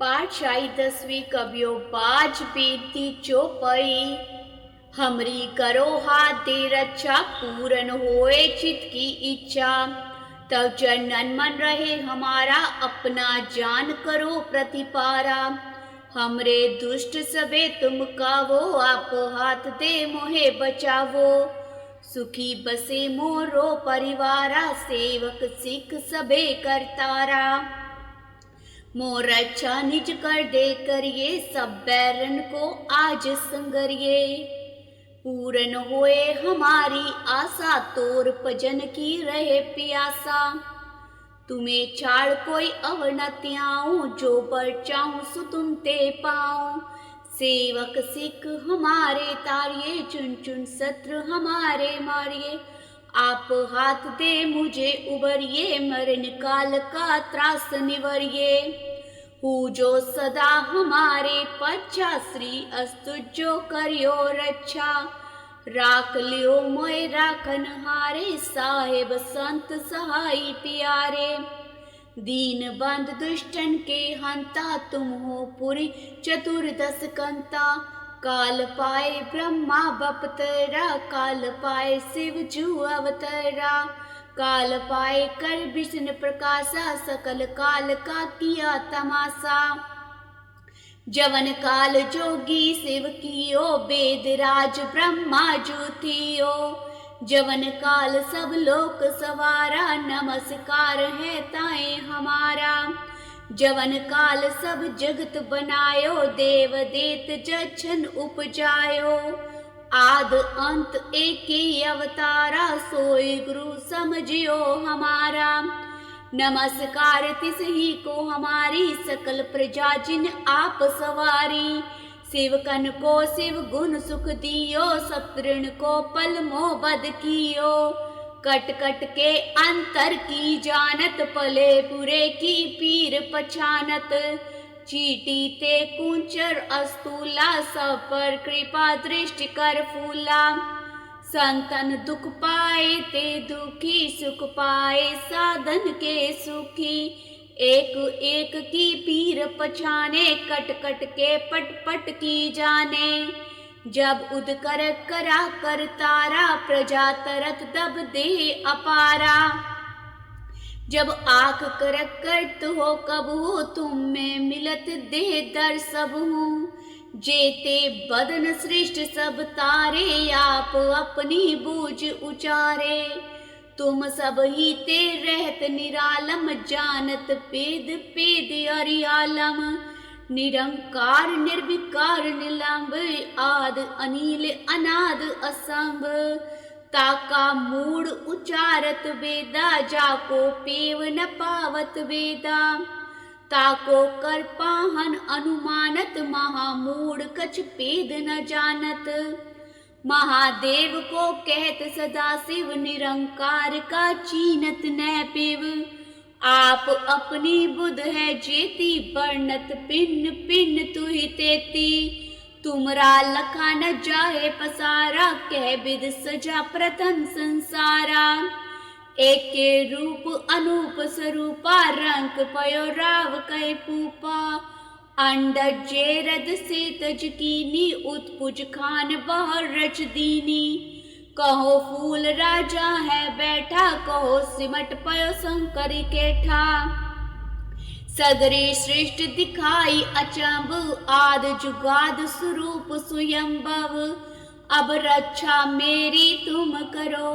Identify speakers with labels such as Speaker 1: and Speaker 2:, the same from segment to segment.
Speaker 1: पाठशाही 10वीं कवियो बाज बीती चौपई। हमरी करो हाथ दे रक्षा, पूरन होए चित की इच्छा। तब जनन मन रहे हमारा, अपना जान करो प्रतिपारा। हमरे दुष्ट सबे तुम कावो, आप हाथ दे मोहे बचावो। सुखी बसे मोरो परिवारा, सेवक सिख सबे करतारा। मोर अच्छा निज कर दे करिए, सब बैरन को आज संगरिए। पूरन होए हमारी आशा, तोर भजन की रहे प्यासा। तुम्हें छाड़ कोई अवर न त्याऊं, जो बर चाहूं सो तुम ते पाऊं। सेवक सिख हमारे तारिये, चुन चुन शत्रु हमारे मारिए। आप हाथ दे मुझे उबरिए, मरण काल का त्रास निवरिए। हूँ जो सदा हमारे पच्छा, श्री अस्तु जो करियो रक्षा। राख लियो मोय राखन हारे, साहेब संत सहाई प्यारे। दीन बंद दुष्टन के हंता, तुम हो पुरी चतुर्दश कंता। काल पाए ब्रह्मा बपतरा, काल पाए शिव जू अवतरा। काल पाए कर विष्णु प्रकाशा, सकल काल का किया तमाशा। जवन काल जोगी शिव कियो, वेद राज ब्रह्मा जू थियो। जवन काल सब लोक सवारा, नमस्कार है ताए हमारा। जवन काल सब जगत बनायो, देव देत जछन उपजायो। आद अंत एक ही अवतारा, सोई गुरु समझियो हमारा। नमस्कार तिस ही को हमारी, सकल प्रजा जिन आप सवारी। शिवकन को शिव गुण सुख दियो, सप्तऋण को पल मोह बद कियो। कट कट के अंतर की जानत, पले बुरे की पीर पछानत। चीटी ते कुंचर अस्तूला, सब पर कृपा दृष्टि कर फूला। संतन दुख पाए ते दुखी, सुख पाए साधन के सुखी। एक एक की पीर पछाने, कट कट के पट पट की जाने। जब उद कर करा कर तारा, प्रजा तरत दब दे अपारा। जब आख करक करत हो कब हो, तुम में मिलत दे दर सब हूँ। जेते बदन सृष्ट सब तारे, आप अपनी बूझ उचारे। तुम सब ही ते रहत निरालम, जानत पेद पेद अरियालम। निरंकार निर्विकार निलंब, आद अनिल अनाद असंभ। ताका मूड उचारत वेदा, जाको पेव न पावत वेदा। ताको कर पाहन अनुमानत, महामूढ़ कछ पेद न जानत। महादेव को कहत सदा शिव, निरंकार का चीनत न पेव। आप अपनी बुध है जेती, वर्णत पिन पिन तुहि तेती। तुमरा लखा न जाए पसारा, कह विद सजा प्रथम संसारा। एक के रूप अनूप स्वरूपा, रंक पयो राव कै पूपा। अंडज जेरद से तज कीनी, उत्पुज खान बहर रच दीनी। कहो फूल राजा है बैठा, कहो सिमट पयो शंकर केठा। सगरे सृष्टि दिखाई अचंभ, आद जुगाद स्वरूप स्वयंभव। अब रक्षा मेरी तुम करो,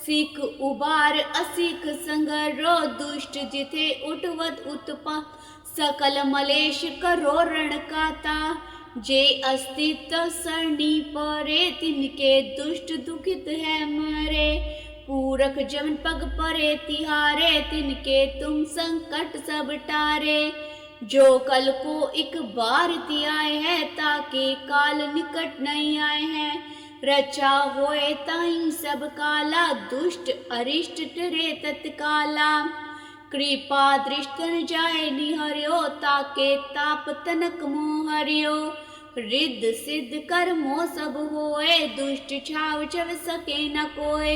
Speaker 1: सिख उबार असिख संगरो। दुष्ट जिथे उठवत उत्पा, सकल मलेश करो रण काता। जे अस्तित्व सरणी परे, तिनके दुष्ट दुखित है मरे। पूरख जमन पग परे तिहारे, तिनके तुम संकट सब टारे। जो कल को एक बार तियाए है, ताके काल निकट नहीं आए हैं। रचा होए ताई सब काला, दुष्ट अरिष्ट टरे तत्काला। कृपा दृष्टन जाए निहर्यो, ताके ताप तनक मोहर्यो। रिद्ध सिद्ध कर्मो सब होए, दुष्ट छाव छव सके न कोय।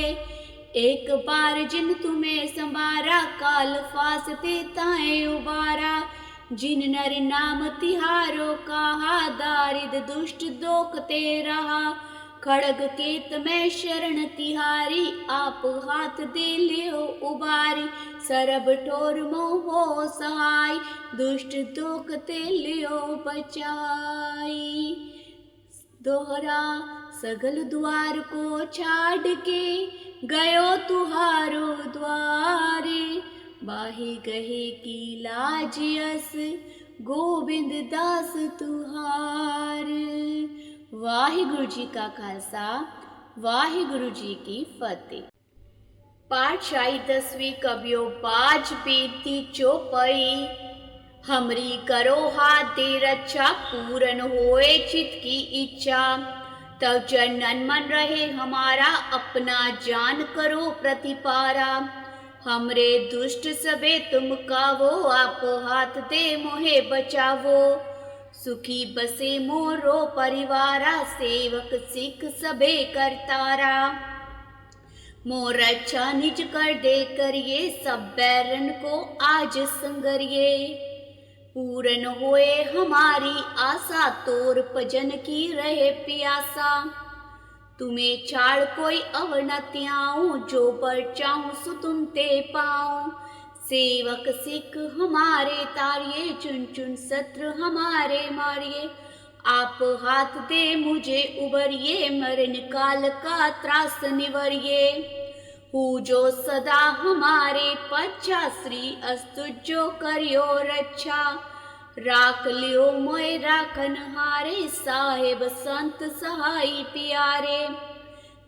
Speaker 1: एक बार जिन तुम्हें संवारा, काल फास ते ताए उबारा। जिन नर नाम तिहारो कहा, दारिद दुष्ट दोखते रहा। खड़ग केत में शरण तिहारी, आप हाथ दे लियो उबारी। सरब ठोर मोह सहाय, दुष्ट दोखते लियो बचाई। दोहरा सगल द्वार को छाड़ के, गयो तुहारो द्वारे। बाही गहे की लाज यस, गोबिंद दास तुहार। वाहिगुरु जी का खालसा, वाहिगुरु जी की फतेह। पातशाही 10वीं कबियो बाज बेनती चौपाई। हमरी करो हाथ दे रक्षा, पूरन होए चित की इच्छा। तब चरणन मन रहे हमारा, अपना जान करो प्रतिपारा। हमरे दुष्ट सबे तुम कावो, आप हाथ दे मोहे बचावो। सुखी बसे मोरो परिवारा, सेवक सिख सबे करतारा। मोर अच्छा निज कर दे करिए, सब बैरन को आज संगरिए। पूरन होए हमारी आशा, तोर भजन की रहे प्यासा। तुम्हें छाड़ कोई अवर न त्याऊं, जो पर चाहूं सो तुम ते पाऊं। सेवक सिख हमारे तारिये, चुन चुन शत्रु हमारे मारिये। आप हाथ दे मुझे उबरिए, मरण काल का त्रास निवरिए। हूँ जो सदा हमारे पच्छा, श्री अस्तु जो करियो रक्षा। राख लियो मोय राखन हारे, साहेब संत सहाय प्यारे।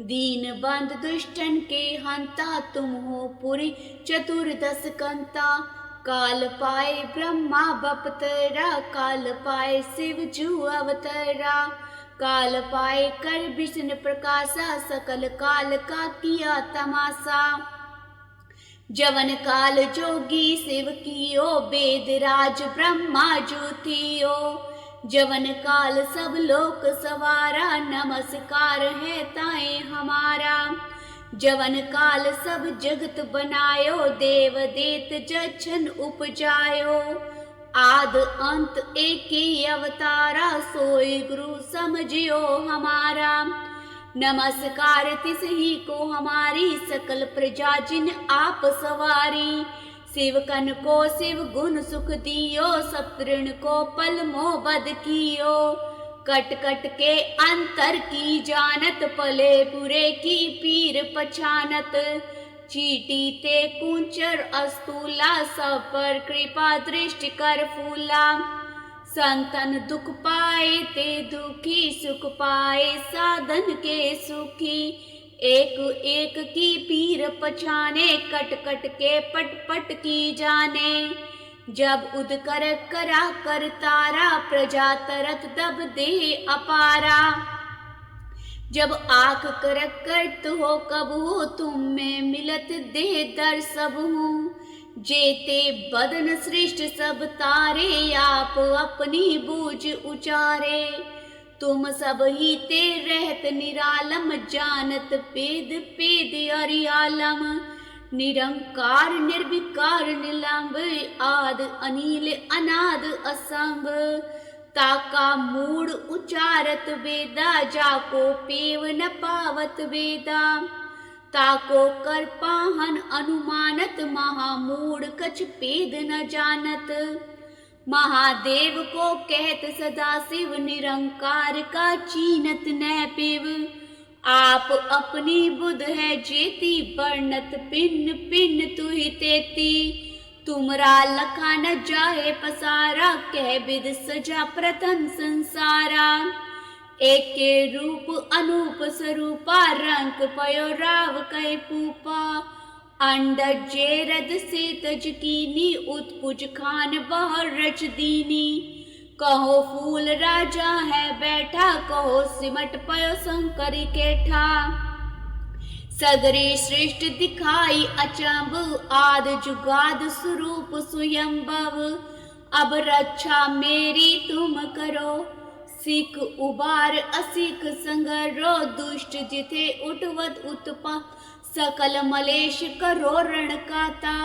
Speaker 1: दीन बंद दुष्टन के हंता, तुम हो पुरी चतुर्दश कंता। काल पाए ब्रह्मा बपतरा, काल पाए शिव जू अवतरा। काल पाए कर विष्णु प्रकाशा, सकल काल का किया तमाशा। जवन काल जोगी शिव कियो, वेद राज ब्रह्मा जो थियो। जवन काल सब लोक सवारा, नमस्कार है ताए हमारा। जवन काल सब जगत बनायो, देव देत जछन उपजायो। आद अंत एक ही अवतारा, सोई गुरु समझियो हमारा। नमस्कार तिस ही को हमारी, सकल प्रजा जिन आप सवारी। शिवकन को शिव गुण सुख दियो, सतृण को पल मोह बद कियो। कट कट के अंतर की जानत, पले बुरे की पीर पछानत। चीटी ते कुंचर अस्तूला, सब पर कृपा दृष्टि कर फूला। संतन दुख पाए ते दुखी, सुख पाए साधन के सुखी। एक एक की पीर पछाने, कट कट के पट पट की जाने। जब उद कर करा कर तारा, प्रजा तरत दब दे अपारा। जब आख कर करत हो कब हो, तुम में मिलत दे दर सब हूँ। जेते बदन सृष्ट सब तारे, आप अपनी बूझ उचारे। तुम सब ही ते रहत निरालम, जानत पेद पेद अरियालम। निरंकार निर्विकार निलंब, आद अनिल अनाद असंभ। ताका मूड उचारत वेदा, जाको पेव न पावत वेदा। ताको कर पाहन अनुमानत, महामूढ़ कछ पेद न जानत। महादेव को कहत सदा शिव, निरंकार का चीनत न पिव। आप अपनी बुध है जेती, बरनत पिन पिन तुहि तेती। तुमरा लखा न जाहे पसारा, कह विद सजा प्रथम संसारा। एक के रूप अनूप स्वरूपा, रंग पयो राव कै पूपा। अंडर जेरद से तज कीनी, उत्पुज खान बहर रच दीनी। कहो फूल राजा है बैठा, कहो सिमट पयो शंकर केठा। सगरे सृष्ट दिखाई अचंभ, आद जुगाद स्वरूप स्वयंभव। अब रक्षा मेरी तुम करो, सिख उबार असिख संगरो। दुष्ट जिथे उठवत उत्पा, सकल मलेश करो रण काता।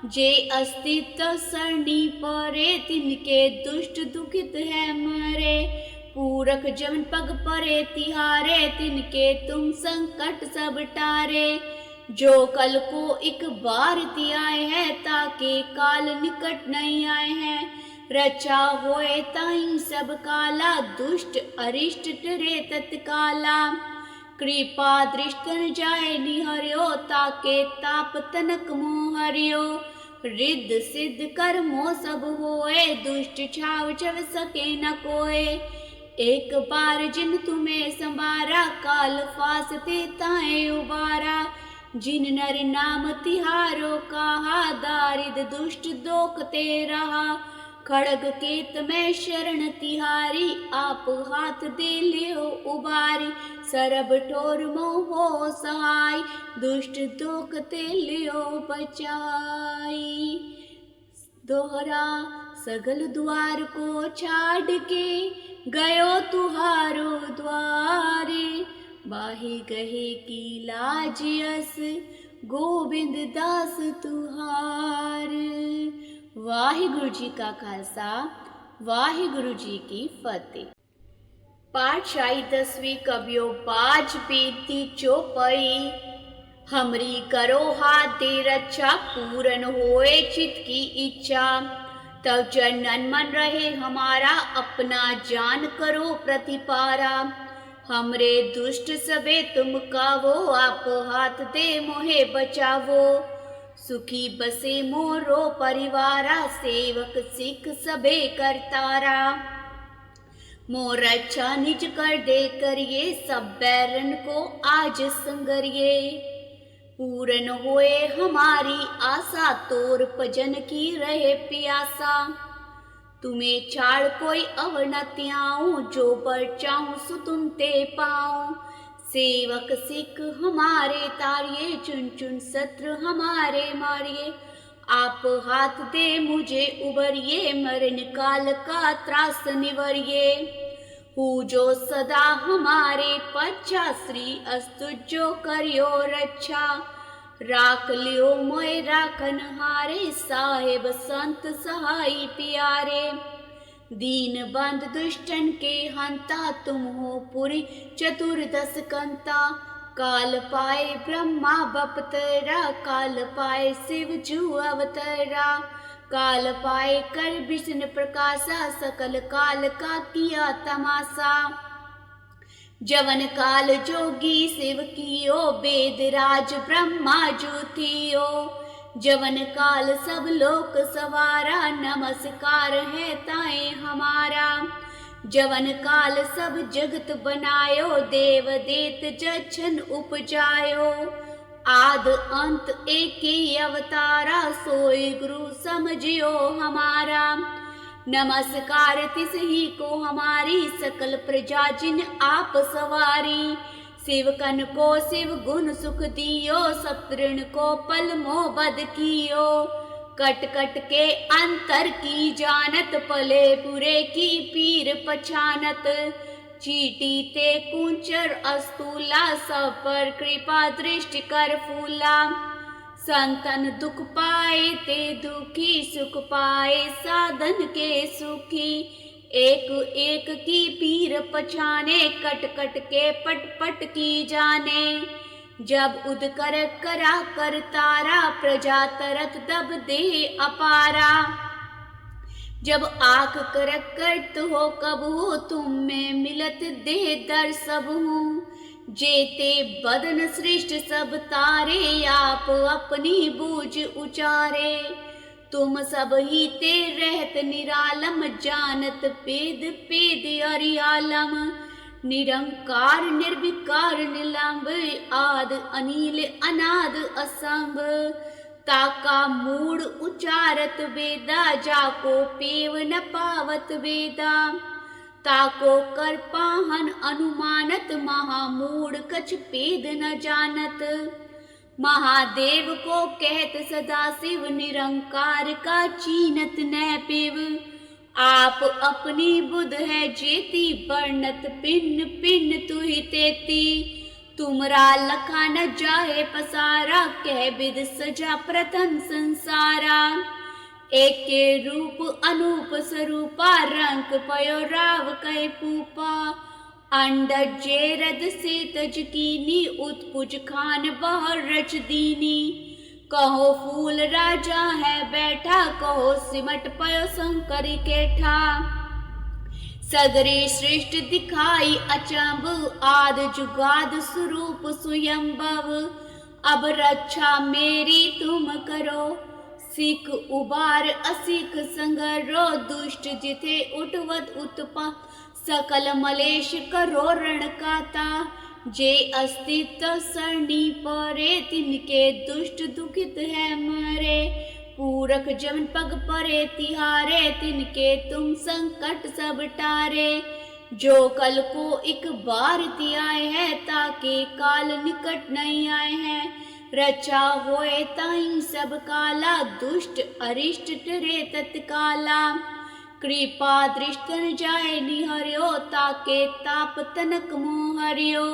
Speaker 1: जे अस्तित्व सरणी परे तिनके दुष्ट दुखित है मरे। पूरख जमन पग परे तिहारे तिनके तुम संकट सब टारे। जो कल को एक बार ति आए है ताके काल निकट नहीं आए हैं। रचा होए ताई सब काला दुष्ट अरिष्ट टरे तत्काला। कृपा दृष्टन जाए निहर्यो ताके ताप तनक मोह हरियो। रिद्ध सिद्ध कर्मो सब होए दुष्ट छाव छव सके न कोय। एक बार जिन तुम्हें संबारा काल फासते ताए उबारा। जिन नर नाम तिहारो कहा दारिद दुष्ट दोखते रहा। खड़ग केत में शरण तिहारी आप हाथ दे लियो उबारी। सरब ठोर मोहो सहाय दुष्ट दोखते लियो बचाई। दोहरा सगल द्वार को छाड़ के गयो तुहारो द्वारे। बाही गहे की लाज यस गोबिंद दास तुहार। वाहिगुरु जी का खालसा वाहिगुरु जी की फतेह। पातशाही 10वीं कबियो बाज बेनती चौपाई। हमरी करो हाथ दे रक्षा पूरन होए चित की इच्छा। तब चरणन मन रहे हमारा अपना जान करो प्रतिपारा। हमरे दुष्ट सबे तुम कावो आप हाथ दे मोहे बचावो। सुखी बसे मोरो परिवारा सेवक सिख सबे करतारा। मोर अच्छा निज कर दे करिए सब बैरन को आज संगरिए। पूरन होए हमारी आशा तोर भजन की रहे प्यासा। तुम्हें छाड़ कोई अवनत्याऊं जो बर चाहूं सु तुम ते पाऊं। सेवक सिख हमारे तारिये चुन चुन शत्रु हमारे मारिए। आप हाथ दे मुझे उबरिए मरण काल का त्रास निवरिए। हूँ जो सदा हमारे पच्छा श्री अस्तु जो करियो रक्षा। राख लियो मोय राखन हारे साहेब संत सहाय प्यारे। दीन बंद दुष्टन के हंता तुम हो पुरी चतुर्दश कंता। काल पाए ब्रह्मा बपतरा काल पाए शिव जू अवतरा। काल पाए कर विष्णु प्रकाशा सकल काल का किया तमाशा। जवन काल जोगी शिव कियो वेद राज ब्रह्मा जू थियो। जवन काल सब लोक सवारा नमस्कार है ताए हमारा। जवन काल सब जगत बनायो देव देत जछन उपजायो। आद अंत एक ही अवतारा सोई गुरु समझियो हमारा। नमस्कार तिस ही को हमारी सकल प्रजा जिन आप सवारी। शिवकन को शिव गुण सुख दियो सतृण को पल मोह बद कियो। कट कट के अंतर की जानत पले बुरे की पीर पछानत। चीटी ते कुंचर अस्तूला सब पर कृपा दृष्टि कर फूला। संतन दुख पाए ते दुखी सुख पाए साधन के सुखी। एक एक की पीर पछाने कट कट के पट पट की जाने। जब उद कर करा कर तारा प्रजा तरत दब दे अपारा। जब आख कर करत हो कब हो तुम में मिलत दे दर सब हूँ। जेते बदन सृष्ट सब तारे आप अपनी बूझ उचारे। तुम सब ही ते रहत निरालम जानत पेद पेद अरियालम। निरंकार निर्विकार निलंब आद अनिल अनाद असंभ। ताका मूड उचारत वेदा जाको पेव न पावत वेदा। ताको कर पाहन अनुमानत महामूढ़ कछ पेद न जानत। महादेव को कहत सदा शिव निरंकार का चीनत न पिव। आप अपनी बुध है जेती वर्णत पिन्न पिन्न तुहि तेती। तुमरा लखा न जाहे पसारा, कह विद सजा प्रथम संसारा। एक के रूप अनूप स्वरूपा, रंग पयो राव कह पूपा। अंडज जेरद से तज कीनी, उत्पुज खान बहर रच दीनी। कहो फूल राजा है बैठा, कहो सिमट पयो शंकर केठा। सगरे श्रेष्ठ दिखाई अचंब, आद जुगाद स्वरूप स्वयंभव। अब रक्षा मेरी तुम करो, सिख उबार असिख संगरो। दुष्ट जिथे उठवत उत्पा, सकल मलेश करो रण काता। जे अस्तित्व सरणी परे, तिनके दुष्ट दुखित है मरे। पूरक जमन पग परे तिहारे, तिनके तुम संकट सब टारे। जो कल को एक बार आए है, ताके काल निकट नहीं आए हैं। रचा होए ताई सब काला, दुष्ट अरिष्ट टरे तत्काला। कृपा दृष्टन जाए निहर्यो, ताके ताप तनक मोह हरियो।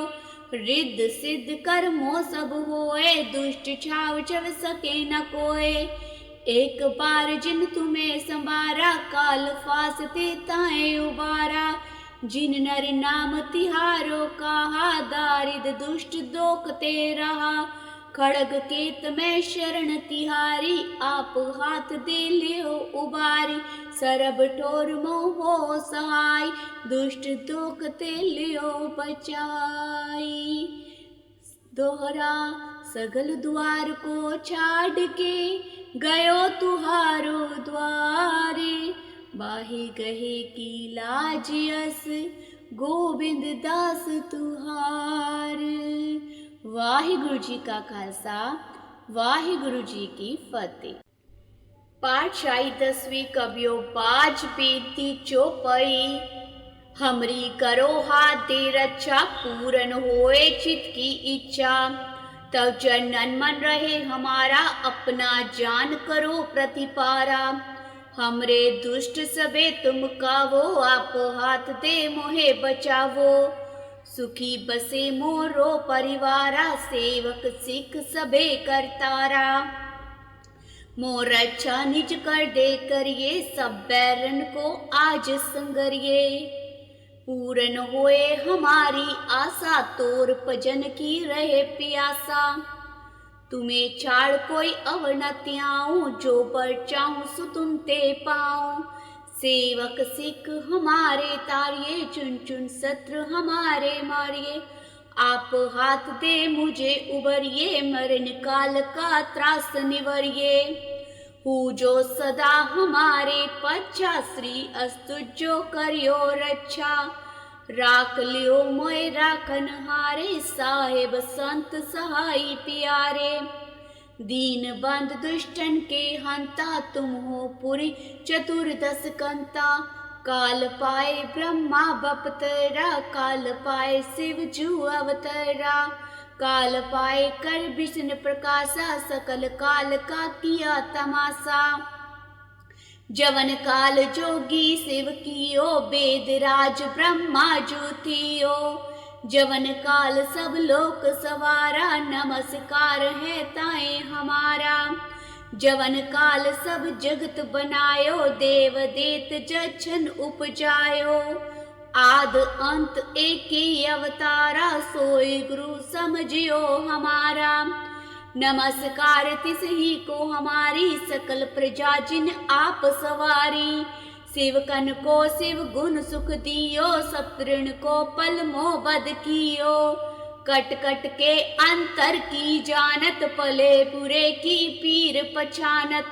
Speaker 1: रिद्ध सिद्ध कर्मो सब होए, दुष्ट छाव चव सके न कोय। एक बार जिन तुम्हें संबारा, काल फासते ताए उबारा। जिन नर नाम तिहारो कहा, दारिद दुष्ट दोखते रहा। खड़ग केत में शरण तिहारी, आप हाथ दे लियो उबारी। सरब ठोर मोहो सहाय, दुष्ट दोखते लियो बचाई। दोहरा सगल द्वार को छाड़ के, गयो तुहारो द्वारे। बाहि गहे की लाज यस, गोविंद दास तुहार। वाहिगुरु जी का खालसा, वाहिगुरु जी की फतेह। पाठशाही 10वीं कबियो बाज बेनती चौपाई। हमरी करो हाथ दे रक्षा, पूरन होए चित की इच्छा। तब जनन मन रहे हमारा, अपना जान करो प्रतिपारा। हमरे दुष्ट सबे तुम कावो, आप हाथ दे मोहे बचावो। सुखी बसे मोरो परिवारा, सेवक सिख सबे करतारा। मोर अच्छा निज कर दे करिए, सब बैरन को आज संगरिए। पूरन होए हमारी आशा, तोर भजन की रहे प्यासा। तुम्हें छाड़ कोई अवनति आऊं, जो पर चाहूं सो तुम ते पाऊं। सेवक सिख हमारे तारिये, चुन चुन शत्रु हमारे मारिये। आप हाथ दे मुझे उबरिए, मरण काल का त्रास निवरिए। हूँ जो सदा हमारे पच्छा, श्री अस्तु जो करियो रक्षा। राख लियो मोय राखन हारे, साहेब संत सहाई प्यारे। दीन बंद दुष्टन के हंता, तुम हो पुरी चतुर्दश कंता। काल पाए ब्रह्मा बपतरा, काल पाए शिव जू अवतरा। काल पाए कर विष्णु प्रकाशा, सकल काल का किया तमाशा। जवन काल जोगी शिव कियो, वेद राज ब्रह्मा ज्योतियो। जवन काल सब लोक सवारा, नमस्कार है ताए हमारा। जवन काल सब जगत बनायो, देव देत जछन उपजायो। आद अंत एक ही अवतारा, सोई गुरु समझियो हमारा। नमस्कार तिस ही को हमारी, सकल प्रजा जिन आप सवारी। शिवकन को शिव गुण सुख दियो, शत्रुन को पल मोह बद कियो। कट कट के अंतर की जानत, पले बुरे की पीर पछानत।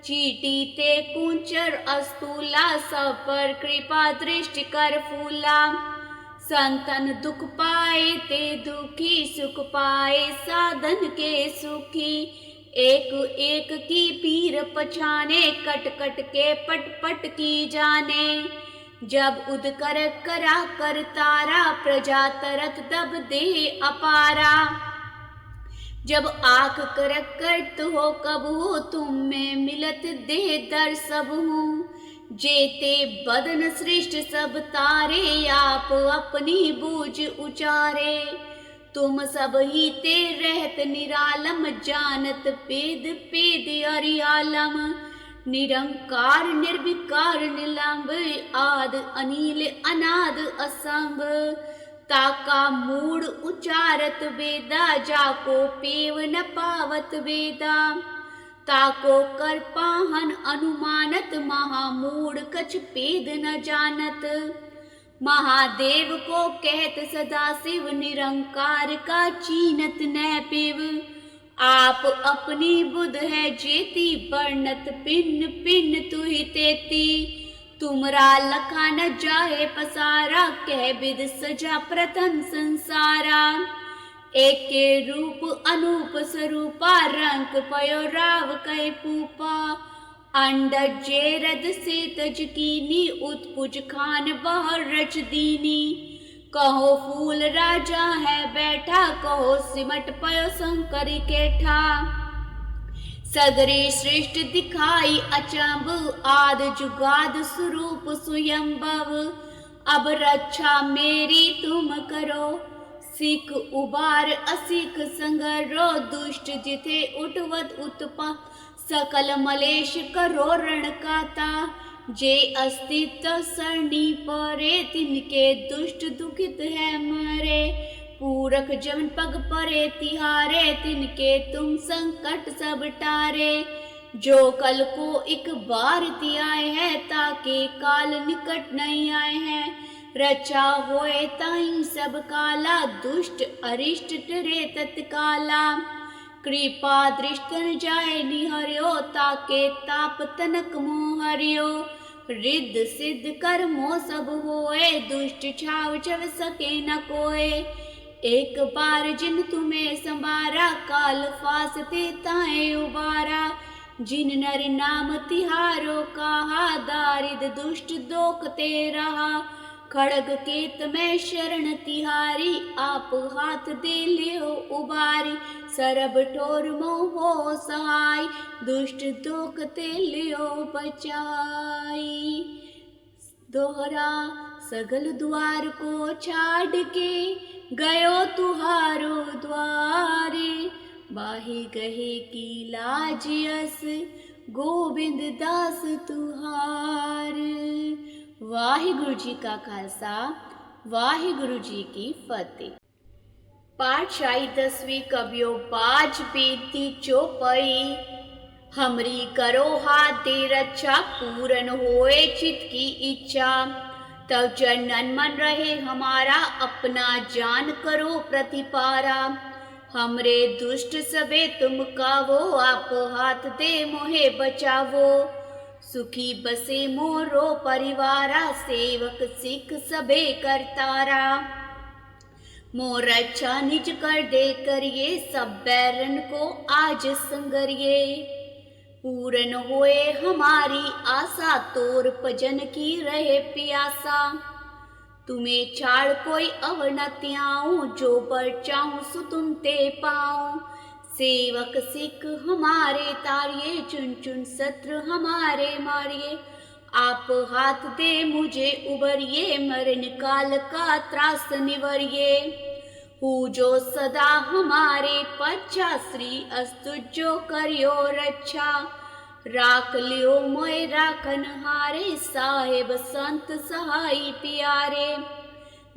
Speaker 1: चीटी ते कुंचर अस्तूला, सब पर कृपा दृष्टि कर फूला। संतन दुख पाए ते दुखी, सुख पाए साधन के सुखी। एक एक की पीर पछाने, कट कट के पट पट की जाने। जब उद कर करा कर तारा, प्रजा तरत दब दे अपारा। जब आँख कर करत हो कबहू, तुम में मिलत दे दर सबहू। जेते बदन सृष्ट सब तारे, आप अपनी बूझ उचारे। तुम सब ही ते रहत निरालम, जानत पेद पेद अरियालम। निरंकार निर्विकार निलंब, आद अनिल अनाद असंभ। ताका मूड उचारत वेदा, जाको पेव न पावत वेदा। ताको कर पाहन अनुमानत, महामूढ़ कछ पेद न जानत। महादेव को कहत सदा शिव, निरंकार का चीनत न पिव। आप अपनी बुध है जेती, वर्णत पिन पिन तुहि तेती। तुमरा लखा न जाहे पसारा, कह विद सजा प्रथम संसारा। एक के रूप अनूप स्वरूपा, रंक पयो राव कै पूपा। अंडज जेरद से तज कीनी, उत्पुज खान बहर रच दीनी। कहो फूल राजा है बैठा, कहो सिमट पयो शंकर केठा। सगरे सृष्टि दिखाई अचंभ, आद जुगाद स्वरूप स्वयंभव। अब रक्षा मेरी तुम करो, सिख उबार असिख संगरो। दुष्ट जिथे उठवत उत्पा, सकल मलेश करो रण काता। जे अस्तित्व सरणी परे, तिनके दुष्ट दुखित है मरे। पूरख जमन पग परे तिहारे, तिनके तुम संकट सब टारे। जो कल को एक बार तियाए है, ताके काल निकट नहीं आए हैं। रचा होए ताई सब काला, दुष्ट अरिष्ट टरे तत्काला। कृपा दृष्टन जाए निहर्यो, ताके ताप तनक मोहर्यो। रिद्ध सिद्ध कर्मो सब होए, दुष्ट छाव चव सके न कोय। एक बार जिन तुम्हें संवारा, काल फासते ताए उबारा। जिन नर नाम तिहारो कहा, दारिद दुष्ट दोखते रहा। खड़ग केत में शरण तिहारी, आप हाथ दे लियो उबारी। सरब ठोर मोहो सहाय, दुष्ट दोखते लियो बचाई। दोहरा सगल द्वार को छाड़ के, गयो तुहारो द्वारे। बाही गहे की लाज यस, गोविंद दास तुहार। वाहिगुरु जी का खालसा, वाहिगुरु जी की फतेह। पाठशाही 10वीं कबियो बाज बेनती चौपाई। हमरी करो हाथ दे रक्षा, पूरन होए चित की इच्छा। तब जनन मन रहे हमारा, अपना जान करो प्रतिपारा। हमरे दुष्ट सबे तुम कावो, आप हाथ दे मोहे बचावो। सुखी बसे मोरो परिवारा, सेवक सिख सबे करतारा। मोर अच्छा निज कर दे करिए, सब बैरन को आज संगरिए। पूरन होए हमारी आशा, तोर भजन की रहे प्यासा। तुम्हें छाड़ कोई अवर न त्याऊं, जो पर चाहूं सो तुम ते पाऊं। सेवक सिख हमारे तारिये, चुन चुन शत्रु हमारे मारिये। आप हाथ दे मुझे उबरिए, मरण काल का त्रास निवरिए। हूँ जो सदा हमारे पच्छा, श्री अस्तु जो करियो रक्षा। राख लियो मोय राखन हारे, साहेब संत सहाय प्यारे।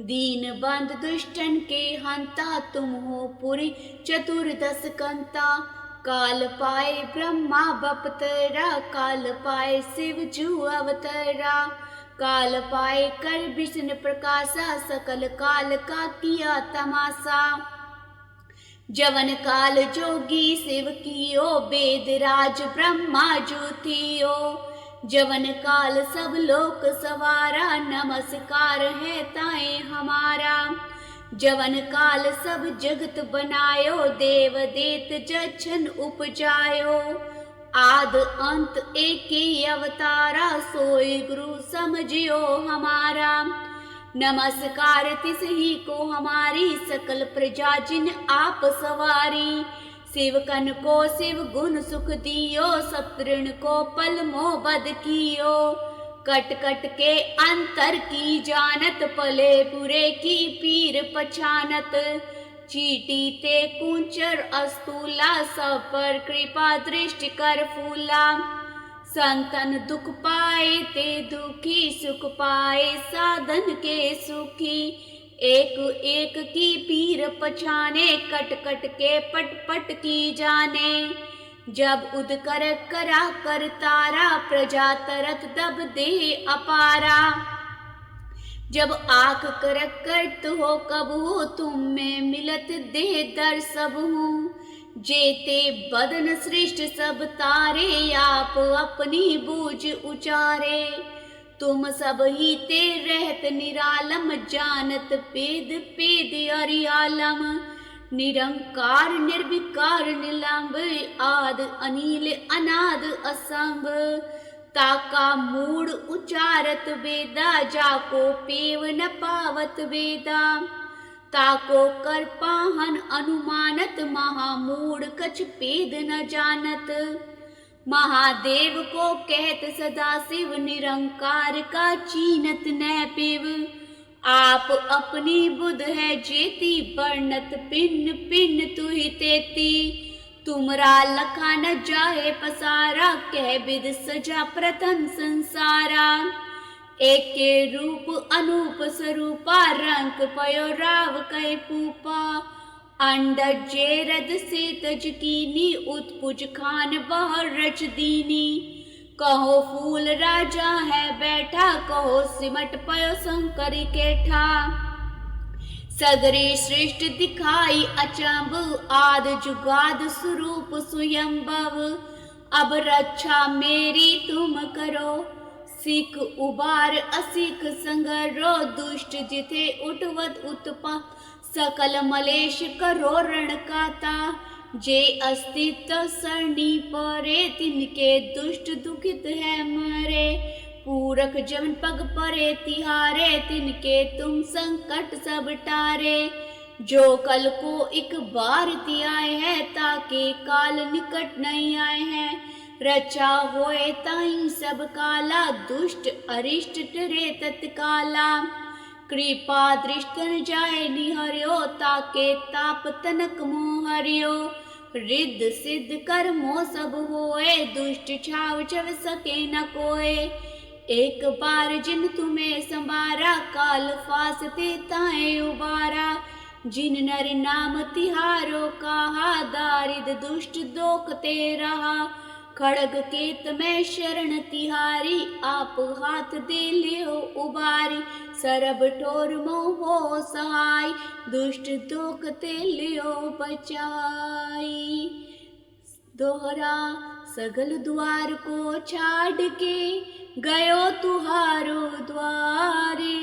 Speaker 1: दीन बंद दुष्टन के हंता, तुम हो पुरी चतुर्दश कंता। काल पाए ब्रह्मा बपतरा, काल पाए शिव जू अवतरा। काल पाए कर विष्णु प्रकाशा, सकल काल का किया तमाशा। जवन काल जोगी शिव कियो, वेद राज ब्रह्मा जू थियो। जवन काल सब लोक सवारा, नमस्कार है ताए हमारा। जवन काल सब जगत बनायो, देव देत जछन उपजायो। आद अंत एक ही अवतारा, सोई गुरु समझियो हमारा। नमस्कार तिस ही को हमारी, सकल प्रजा जिन आप सवारी। शिवकन को शिव गुण सुख दियो, शत्रुन को पल मोह बद कियो। कट कट के अंतर की जानत, पले बुरे की पीर पछानत। चीटी ते कुंचर अस्तूला, सब पर कृपा दृष्टि कर फूला। संतन दुख पाए ते दुखी, सुख पाए साधन के सुखी। एक एक की पीर पछाने, कट कट के पट पट की जाने। जब उद कर करा कर तारा, प्रजा तरत दब दे अपारा। जब आख करक करत हो कब हो, तुम में मिलत दे दर सब हूँ। जेते बदन सृष्ट सब तारे, आप अपनी बूझ उचारे। तुम सब ही ते रहत निरालम, जानत पेद पेद अरियालम। निरंकार निर्विकार निलंब, आद अनिल अनाद असंभ। ताका मूड उचारत वेदा, जाको पेव न पावत वेदा। ताको कर पाहन अनुमानत, महामूढ़ कछ पेद न जानत। महादेव को कहत सदा शिव, निरंकार का चीनत न पेव। आप अपनी बुध है जेती, वर्णत पिन पिन तुहि तेती। तुमरा लखा न जाए पसारा, कह विद सजा प्रथम संसारा। एक के रूप अनूप स्वरूपा, रंक पयो राव कै पूपा। अंडज जेरद से तज कीनी, उत्पुज खान बहर रच दीनी। कहो फूल राजा है बैठा, कहो सिमट पयो शंकर केठा। सगरे सृष्टि दिखाई अचंभ, आद जुगाद स्वरूप स्वयंभव। अब रक्षा मेरी तुम करो, सिख उबार असिख संगरो। दुष्ट जिथे उठवत उत्पा, सकल मलेश करो रण काता। जे अस्तित्व सरणी परे, तिनके दुष्ट दुखित है मरे। पूरख जमन पग परे तिहारे, तिनके तुम संकट सब टारे। जो कल को एक बार तियाए है, ताके काल निकट नहीं आए हैं। रचा होए ताई सब काला, दुष्ट अरिष्ट टरे तत्काला। कृपा दृष्टन जाए निहर्यो, ताके ताप तनक मोह हरियो। रिद्ध सिद्ध कर्मो सब होए, दुष्ट छाव छव सके न कोय। एक बार जिन तुम्हें संवारा, काल फासते ताए उबारा। जिन नर नाम तिहारो कहा, दारिद दुष्ट दोखते रहा। खड़ग केत में शरण तिहारी, आप हाथ दे लियो उबारी। सरब ठोर मोह सहाय, दुष्ट दोखते लियो बचाई। दोहरा सगल द्वार को छाड़ के, गयो तुहारो द्वारे।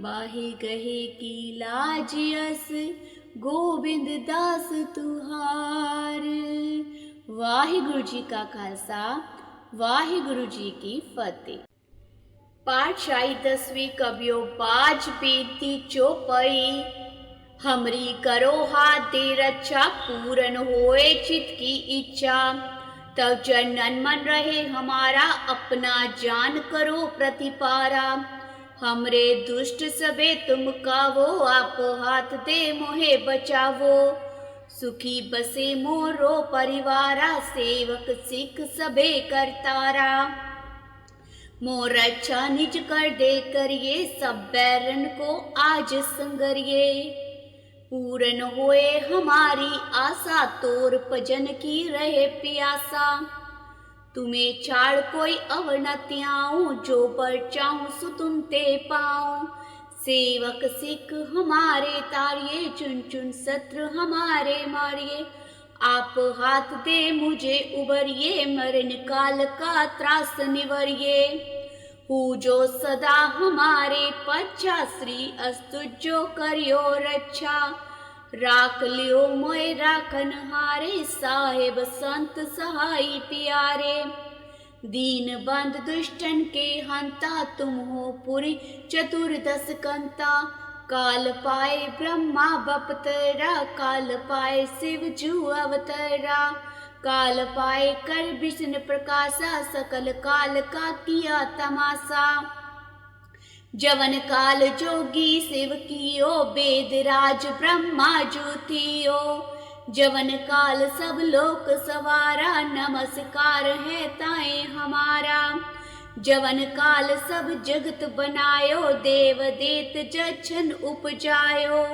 Speaker 1: बाहि गहे की लाज यस, गोविंद दास तुहार। वाहिगुरु जी का खालसा, वाहिगुरु जी की फतेह। पातशाही 10वीं कबियो बाज बेनती चौपाई। हमरी करो हाथ दे रक्षा, पूरन होए चित की इच्छा। तब चरणन मन रहे हमारा, अपना जान करो प्रतिपारा। हमरे दुष्ट सबे तुम कावो, आप हाथ दे मोहे बचावो। सुखी बसे मोरो परिवारा, सेवक सिख सबे करतारा। मोर रक्षा निज कर दे करिए, सब बैरन को आज संगरिए। पूरन होए हमारी आशा, तोर भजन की रहे प्यासा। तुम्हें छाड़ कोई अवर न त्याऊं, जो पर चाहूं सो तुम ते पाऊं। सेवक सिख हमारे तारिये, चुन चुन शत्रु हमारे मारिए। आप हाथ दे मुझे उबरिए, मरण काल का त्रास निवरिए। हूँ जो सदा हमारे पच्छा, श्री अस्तु जो करियो रक्षा। राख लियो मोय राखन हारे, साहेब संत सहाई प्यारे। दीन बंद दुष्टन के हंता, तुम हो पुरी चतुर्दश कंता। काल पाए ब्रह्मा बपतरा, काल पाए शिव जू अवतरा। काल पाए कर विष्णु प्रकाशा, सकल काल का किया तमाशा। जवन काल जोगी शिव कियो वेद राज ब्रह्मा जो थियो। जवन काल सब लोक सवारा नमस्कार है ताए हमारा। जवन काल सब जगत बनायो देव देत जछन उपजायो।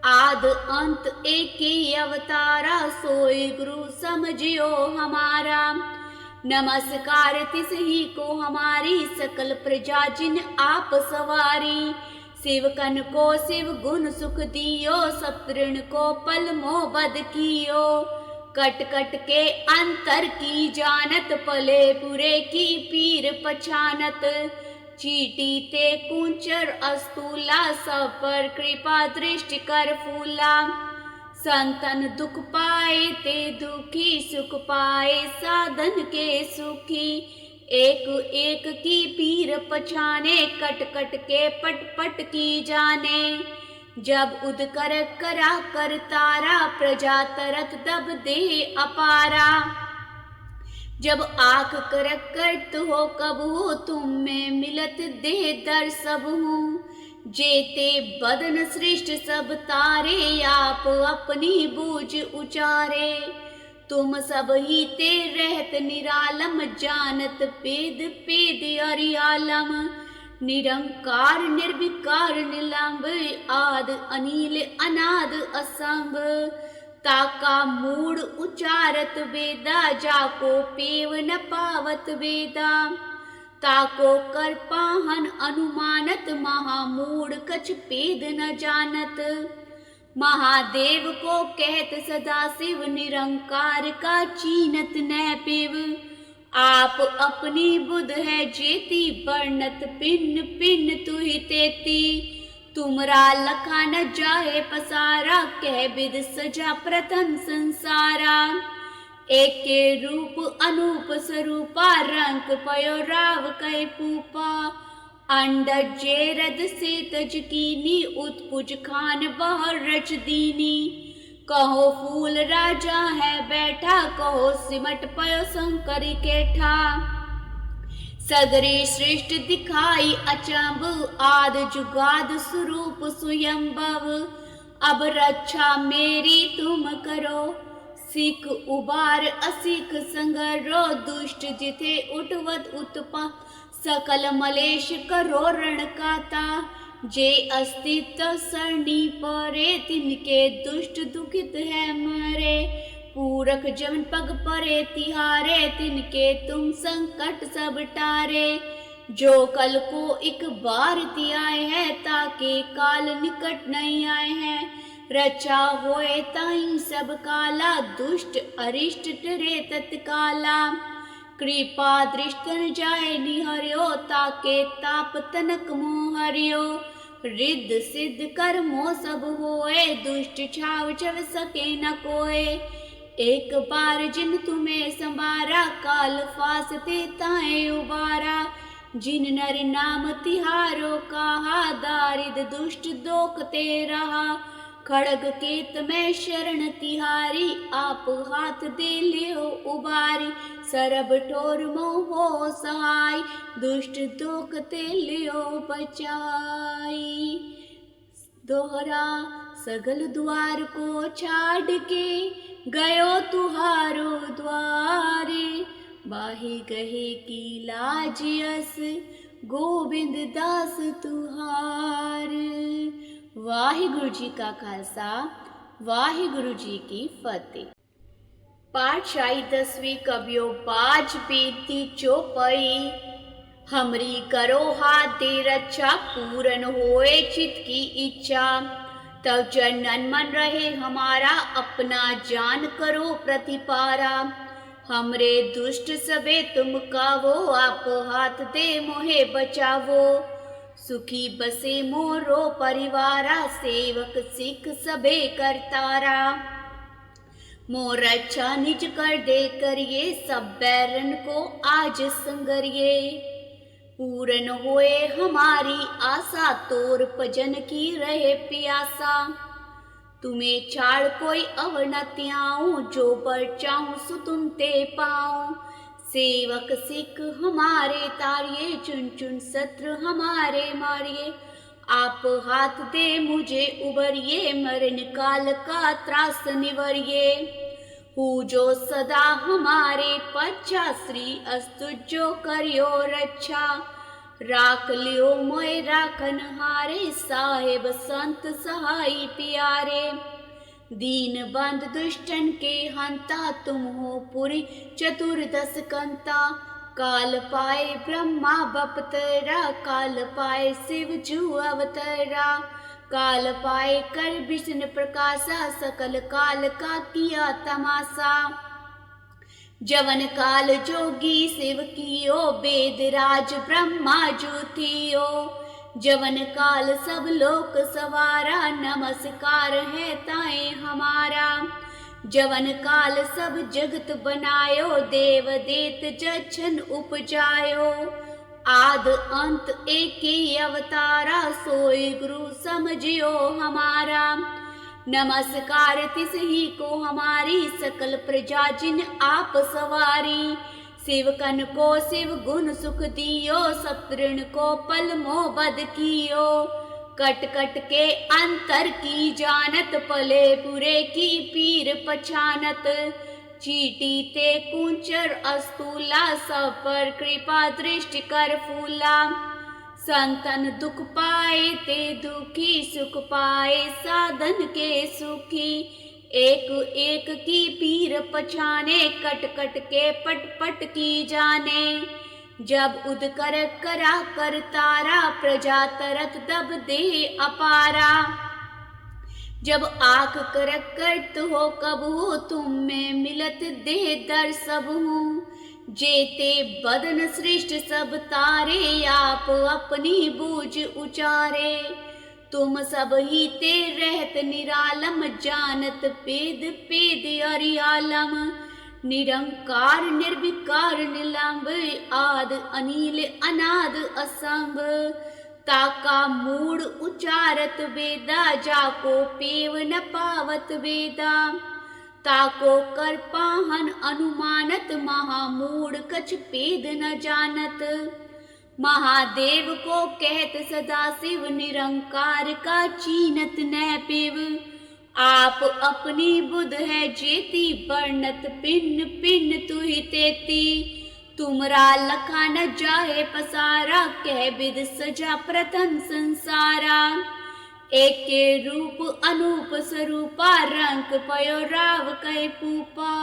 Speaker 1: आद अंत एक ही अवतारा सोई गुरु समझियो हमारा। नमस्कार तिस ही को हमारी सकल प्रजा जिन आप सवारी। शिवकन को शिव गुण सुख दियो सतृण को पल मोह बद कियो। कट कट के अंतर की जानत पले बुरे की पीर पछानत। चीटी ते कुंचर अस्तूला सब पर कृपा दृष्टि कर फूला। संतन दुख पाए ते दुखी सुख पाए साधन के सुखी। एक एक की पीर पछाने कट कट के पट पट की जाने। जब उद कर करा कर तारा प्रजा तरत दब दे अपारा। जब आख कर करत हो कब हो तुम में मिलत दे दर सब हूँ। जेते बदन सृष्ट सब तारे आप अपनी बूझ उचारे। तुम सब ही ते रहत निरालम जानत पेद पेद अरियालम। निरंकार निर्विकार निलंब आद अनिल अनाद असंभ। ताका मूड उचारत वेदा जाको पेव न पावत वेदा। ताको कर पाहन अनुमानत महामूड कछ पेद न जानत। महादेव को कहत सदा शिव निरंकार का चीनत न पेव। आप अपनी बुध है जेती वर्णत पिन पिन तुहि तेती। तुमरा लखा न जाए पसारा कह विद सजा प्रथम संसारा। एक के रूप अनूप स्वरूपा रंग पयो राव कै पूपा। अंडर जेरद से तज कीनी उत्पुज खान बहर रच दीनी। कहो फूल राजा है बैठा कहो सिमट पयो शंकर केठा। सगरे श्रेष्ठ दिखाई अचंभ आद जुगाद स्वरूप स्वयंभव। अब रक्षा मेरी तुम करो सिख उबार असिख संगरो। दुष्ट जिथे उठवत उत्पा सकल मलेश करो रण काता। जे अस्तित्व सरणी परे तिनके दुष्ट दुखित है मरे। पूरख जमन पग परे तिहारे तिनके तुम संकट सब टारे। जो कल को एक बार आए है ताके काल निकट नहीं आए हैं। रचा होए ताई सब काला दुष्ट अरिष्ट टरे तत्काला। कृपा दृष्टन जाए निहर्यो ताके ताप तनक मोह हरियो। रिद्ध सिद्ध कर्मो सब होए दुष्ट छाव छव सके न कोय। एक बार जिन तुम्हें संबारा काल फासते ताए उबारा। जिन नर नाम तिहारो कहा दारिद दुष्ट दोखते रहा। खड़ग केत में शरण तिहारी आप हाथ दे लियो उबारी। सरब ठोर मोह सहाय दुष्ट दोखते लियो बचाई। दोहरा सगल द्वार को छाड़ के गयो तुहारो द्वारे। बाही गहे की लाज यस गोविंद दास तुहार। वाहिगुरु जी का खालसा वाहिगुरु जी की फतेह। पाठशाही 10वीं कबियो बाज बेनती चौपाई। हमरी करो हाथ दे रक्षा पूरन होए चित की इच्छा। तब चरणन मन रहे हमारा अपना जान करो प्रतिपारा। हमरे दुष्ट सबे तुम कावो आप हाथ दे मोहे बचावो। सुखी बसे मोरो परिवारा सेवक सिख सबे करतारा। मोर अच्छा निज कर दे करिए सब बैरन को आज संगरिए। पूरन होए हमारी आशा तोर भजन की रहे प्यासा। तुम्हें छाड़ कोई अवर न त्याऊं जो बर चाहूं सो तुम ते पाऊं। सेवक सिख हमारे तारिये, चुन चुन शत्रु हमारे मारिए। आप हाथ दे मुझे उबरिए, मरण काल का त्रास निवरिए। हूँ जो सदा हमारे पच्छा, श्री अस्तु जो करियो रक्षा। राख लियो मोय राखन हारे, साहेब संत सहाय प्यारे। दीन बंद दुष्टन के हंता, तुम हो पुरी चतुर्दश कंता। काल पाए ब्रह्मा बपतरा, काल पाए शिव जू अवतरा। काल पाए कर विष्णु प्रकाशा, सकल काल का किया तमाशा। जवन काल जोगी शिव कियो, वेद राज ब्रह्मा जू थियो। जवन काल सब लोक सवारा, नमस्कार है ताए हमारा। जवन काल सब जगत बनायो, देव देत जछन उपजायो। आद अंत एक ही अवतारा, सोई गुरु समझियो हमारा। नमस्कार तिस ही को हमारी, सकल प्रजा जिन आप सवारी। शिवकन को शिव गुण सुख दियो, सतृण को पल मोह बद कियो। कट कट के अंतर की जानत, पले पुरे की पीर पछानत। चीटी ते कुंचर अस्तूला, सब पर कृपा दृष्टि कर फूला। संतन दुख पाए ते दुखी, सुख पाए साधन के सुखी। एक एक की पीर पछाने, कट कट के पट पट की जाने। जब उद कर करा कर तारा, प्रजा तरत दब दे अपारा। जब आख कर करत हो कब हो, तुम में मिलत दे दर सब हूँ। जेते बदन सृष्ट सब तारे, आप अपनी बूझ उचारे। तुम सब ही ते रहत निरालम, जानत पेद पेद अरियालम। निरंकार निर्विकार निलंब, आद अनिल अनाद असंभ। ताका मूड उचारत वेदा, जाको पेव न पावत वेदा। ताको कर पाहन अनुमानत, महामूढ़ कछ पेद न जानत। महादेव को कहत सदा शिव, निरंकार का चीनत न पिव। आप अपनी बुध है जेती, वर्णत पिन्न पिन्न तुहि तेती। तुमरा लखा न जाहे पसारा, कह विद सजा प्रथम संसारा। एक के रूप अनूप स्वरूपा, रंग पयो राव कै पूपा।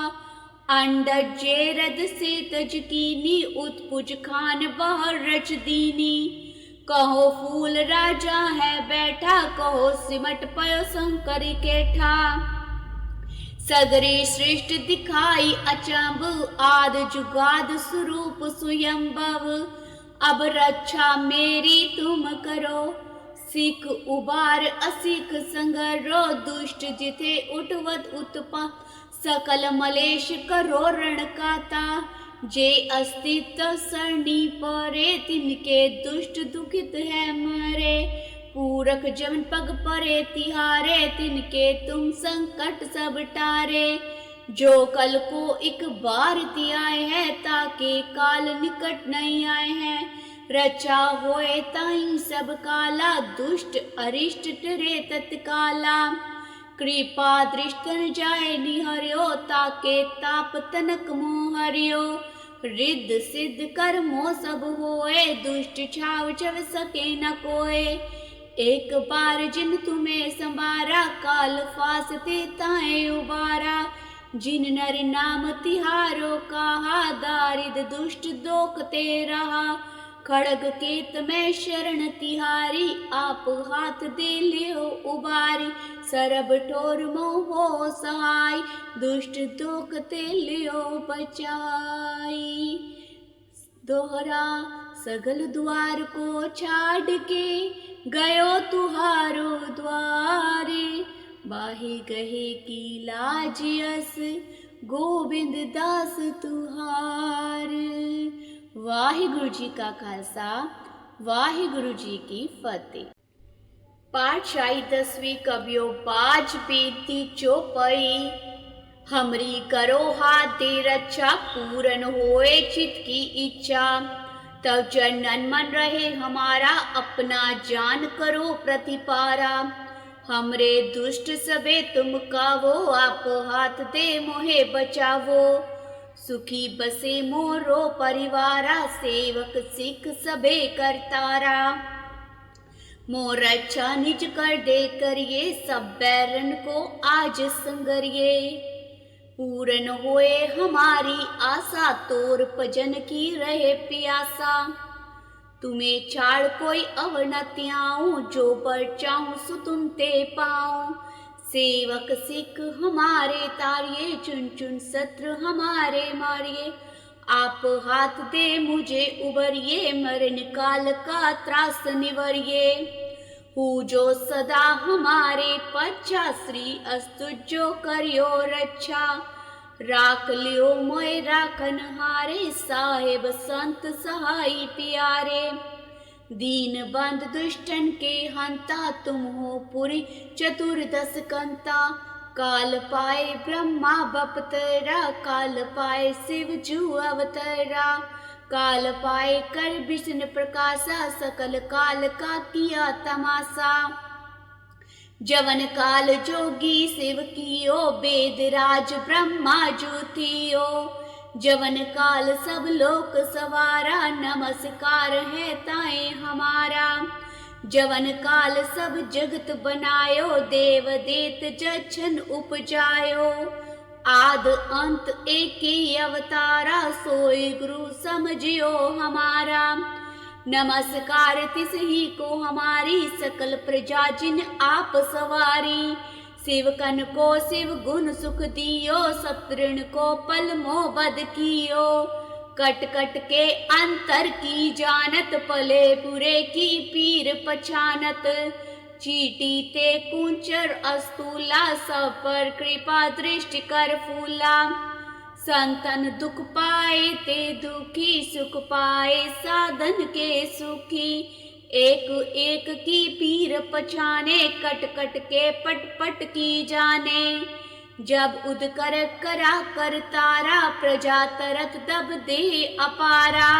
Speaker 1: अंडज जेरद से तज कीनी, उत्पुज खान बहर रच दीनी। कहो फूल राजा है बैठा, कहो सिमट पयो शंकर केठा। सगरी सृष्टि दिखाई अचंभ, आद जुगाद स्वरूप स्वयंभव। अब रक्षा मेरी तुम करो, सिख उबार असिख संगरो। दुष्ट जिथे उठवत उत्पा, सकल मलेश करो रण काता। जे अस्तित्व सरणी परे, तिनके दुष्ट दुखित है मरे। पूरक जमन पग परे तिहारे, तिनके तुम संकट सब टारे। जो कल को एक बार आए है, ताके काल निकट नहीं आए हैं। रचा होए ताई सब काला, दुष्ट अरिष्ट टरे तत्काला। कृपा दृष्टन जाए निहर्यो, ताके ताप तनक मोह हरियो। रिद्ध सिद्ध कर्मो सब होए, दुष्ट छाव चव सके न कोय। एक बार जिन तुम्हें संबारा, काल फासते ताए उबारा। जिन नर नाम तिहारो कहा, दारिद दुष्ट दोखते रहा। खड़ग केत में शरण तिहारी, आप हाथ दे लियो उबारी। सरब ठोर मोहो सहाय, दुष्ट दोखते लियो बचाई। दोहरा सगल द्वार को छाड़ के, गयो तुहारो द्वारे। बाही गहे की लाज यस, गोविंद दास तुहार। वाहिगुरु जी का खालसा, वाहिगुरु जी की फतेह। पाठ शाही 10वीं कबियो बाज बेनती चौपाई। हमरी करो हाथ दे रक्षा पूरन होए चित की इच्छा। तब जनन मन रहे हमारा अपना जान करो प्रतिपारा। हमरे दुष्ट सबे तुम कावो आप हाथ दे मोहे बचावो। सुखी बसे मोरो परिवारा सेवक सिख सबे करतारा। मोर अच्छा निज कर दे करिए सब बैरन को आज संगरिए। पूरन होए हमारी आशा तोर भजन की रहे प्यासा। तुम्हें छाड़ कोई अवनत्याऊं जो पर चाहूं सो तुम ते पाऊं। सेवक सिख हमारे तारिये चुन चुन शत्रु हमारे मारिए। आप हाथ दे मुझे उबरिए मरण काल का त्रास निवरिए। हु जो सदा हमारे पच्छा श्री अस्तु जो करियो रक्षा। राख लियो मोय राखन हारे साहेब संत सहाई प्यारे। दीन बंद दुष्टन के हंता तुम हो पुरी चतुर्दश कंता। काल पाए ब्रह्मा बपतरा काल पाए शिव जू अवतरा। काल पाए कर विष्णु प्रकाशा सकल काल का किया तमाशा। जवन काल जोगी शिव कियो वेद राज ब्रह्मा ज्योतियो। जवन काल सब लोक सवारा नमस्कार है ताए हमारा। जवन काल सब जगत बनायो देव देत जछन उपजायो। आद अंत एक ही अवतारा सोई गुरु समझियो हमारा। नमस्कार तिस ही को हमारी सकल प्रजा जिन आप सवारी। शिवकन को शिव गुण सुख दियो शत्रुन को पल मोह बद कियो। कट कट के अंतर की जानत पले बुरे की पीर पछानत। चीटी ते कुंचर अस्तूला सब पर कृपा दृष्टि कर फूला। संतन दुख पाए ते दुखी सुख पाए साधन के सुखी। एक एक की पीर पछाने कट कट के पट पट की जाने। जब उद कर करा कर तारा प्रजा तरत दब दे अपारा।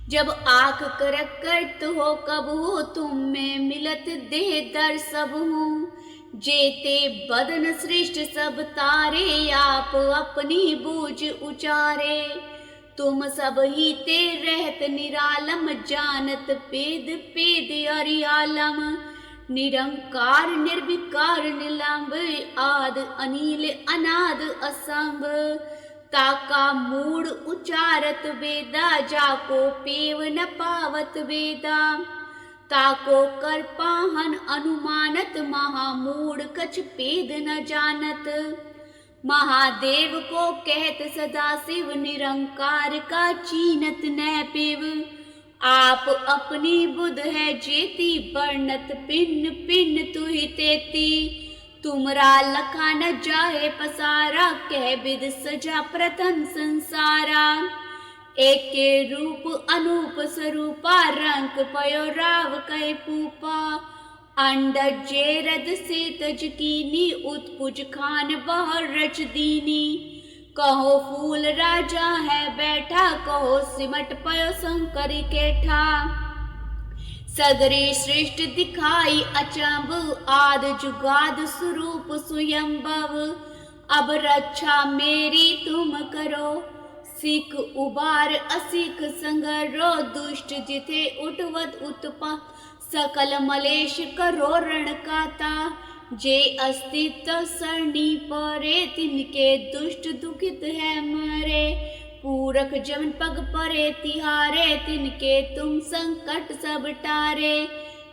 Speaker 1: जब आँख कर करत हो कब हो तुम में मिलत दे दर सब हूँ। जेते बदन सृष्ट सब तारे आप अपनी बूझ उचारे। तुम सब ही ते रहत निरालम जानत पेद पेद अरियालम। निरंकार निर्विकार निलंब आद अनिल अनाद असंभ। ताका मूड उचारत वेदा जाको पेव न पावत वेदा। ताको कर पाहन अनुमानत महामूढ़ कछ पेद न जानत। महादेव को कहत सदा शिव निरंकार का चीनत न पिव। आप अपनी बुध है जेती वर्णत पिन पिन तुहि तेती। तुमरा लखा न जाहे पसारा कह विद सजा प्रथम संसारा। एक के रूप अनूप स्वरूपा रंग पयो राव कै पूपा। अंडज जेरद से तज कीनी उत्पुज खान बहर रच दीनी। कहो फूल राजा है बैठा कहो सिमट पयो शंकर केठा। सगरे सृष्ट दिखाई अचंब आद जुगाद स्वरूप स्वयंभव। अब रक्षा मेरी तुम करो सिख उबार असिख संगरो। दुष्ट जिथे उठवत उत्पा सकल मलेश करो रण काता। जे अस्तित्व सरणी परे तिनके दुष्ट दुखित है मरे। पूरक जमन पग परे तिहारे तिनके तुम संकट सब टारे।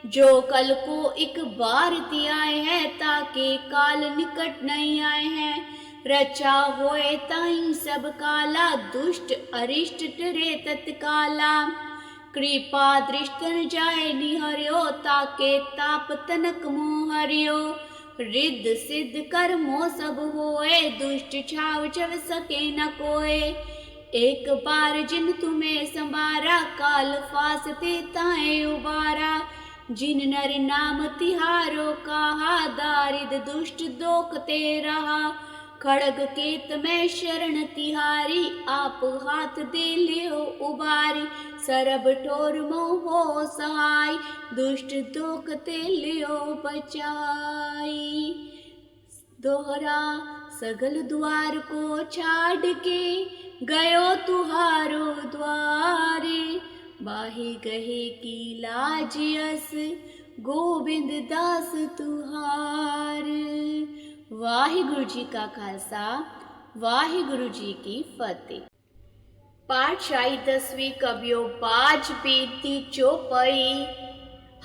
Speaker 1: जो कल को एक बार तियाए है ताके काल निकट नहीं आए हैं। रचा होए ताई सब काला दुष्ट अरिष्ट टरे तत्काला। कृपा दृष्टन जाए निहर्यो ताके ताप तनक मोहर्यो। रिद्ध सिद्ध कर्मो सब होए दुष्ट छाव चव सके न कोय। एक बार जिन तुम्हें संवारा काल फासते ताए उबारा। जिन नर नाम तिहारो कहा दारिद दुष्ट दोखते रहा। खड़ग केत में शरण तिहारी, आप हाथ दे लियो उबारी। सरब ठोर मोहो सहाय, दुष्ट दोख ते लियो बचाई। दोहरा सगल द्वार को छाड़ के, गयो तुहारो द्वारे। बाही गहे की लाज यस, गोबिंद दास तुहार। वाहिगुरु जी का खालसा, वाहिगुरु जी की फतेह। पातशाही 10वीं कबियो बाज बेनती चौपाई।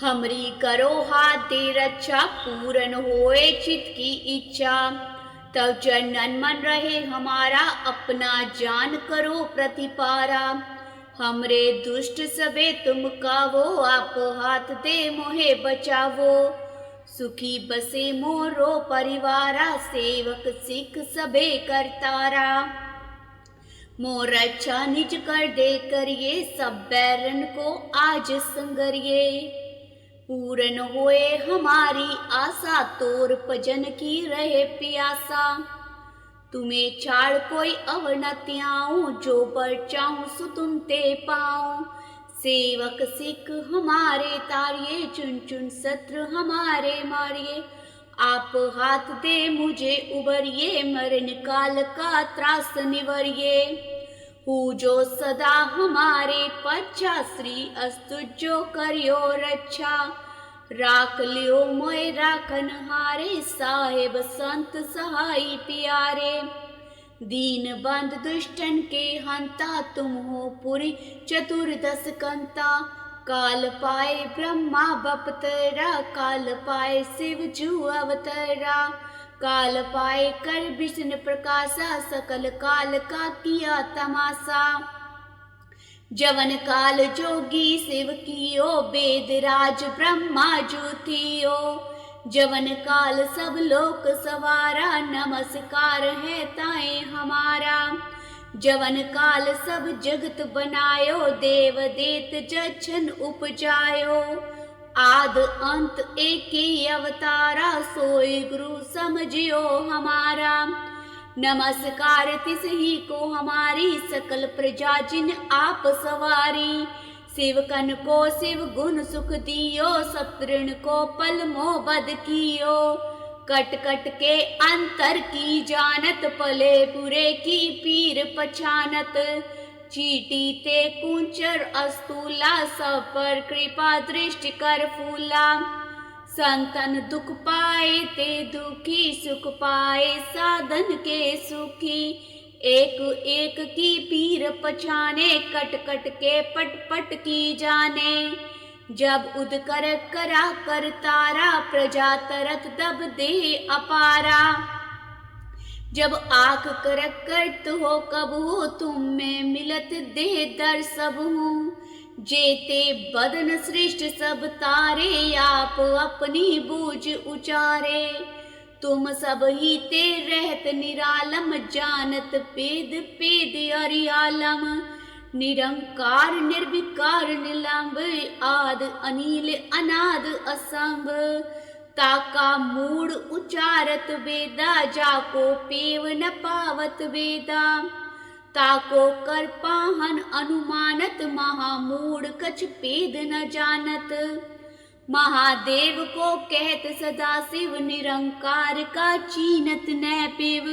Speaker 1: हमरी करो हाथ दे रक्षा, पूरन होए चित की इच्छा। तब जनन मन रहे हमारा, अपना जान करो प्रतिपारा। हमरे दुष्ट सबे तुम कावो, आप हाथ दे मोहे बचावो। सुखी बसे मोरो परिवारा, सेवक सिख सबे करतारा। मोर अच्छा निज कर दे करिए, सब बैरन को आज संगरिए। पूरन होए हमारी आशा, तोर भजन की रहे प्यासा। तुम्हें छाड़ कोई अवर न त्याऊं, जो बर चाहूं सो तुम ते पाऊं। सेवक सिख हमारे तारिये, चुन चुन शत्रु हमारे मारिये। आप हाथ दे मुझे उबरिए, मरण काल का त्रास निवरिए। हूँ जो सदा हमारे पच्छा, श्री अस्तु जो करियो रक्षा। राख लियो मोय राखन हारे, साहेब संत सहाय प्यारे। दीन बंद दुष्टन के हंता, तुम हो पुरी चतुर्दश कंता। काल पाए ब्रह्मा बपतरा, काल पाए शिव जू अवतरा। काल पाए कर विष्णु प्रकाशा, सकल काल का किया तमाशा। जवन काल जोगी शिव कियो, वेद राज ब्रह्मा जू थियो। जवन काल सब लोक सवारा, नमस्कार है ताए हमारा। जवन काल सब जगत बनायो, देव देत जछन उपजायो। आद अंत एक ही अवतारा, सोई गुरु समझियो हमारा। नमस्कार तिस ही को हमारी, सकल प्रजा जिन आप सवारी। शिवकन को शिव गुण सुख दियो, शत्रुन को पल मोह बद कियो। कट कट के अंतर की जानत, पले बुरे की पीर पछानत। चीटी ते कुंचर अस्तूला, सब पर कृपा दृष्टि कर फूला। संतन दुख पाए ते दुखी, सुख पाए साधन के सुखी। एक एक की पीर पछाने, कट कट के पट पट की जाने। जब उद कर करा कर तारा, प्रजा तरत दब दे अपारा। जब आख कर करत हो कब हो, तुम में मिलत दे दर सब हूँ। जेते बदन सृष्ट सब तारे, आप अपनी बूझ उचारे। तुम सब ही ते रहत निरालम, जानत पेद पेद अरियालम। निरंकार निर्विकार निलंब, आद अनिल अनाद असंभ। ताका मूड उचारत वेदा, जाको पेव न पावत वेदा। ताको कर पाहन अनुमानत, महामूढ़ कछ पेद न जानत। महादेव को कहत सदा शिव, निरंकार का चीनत न पेव।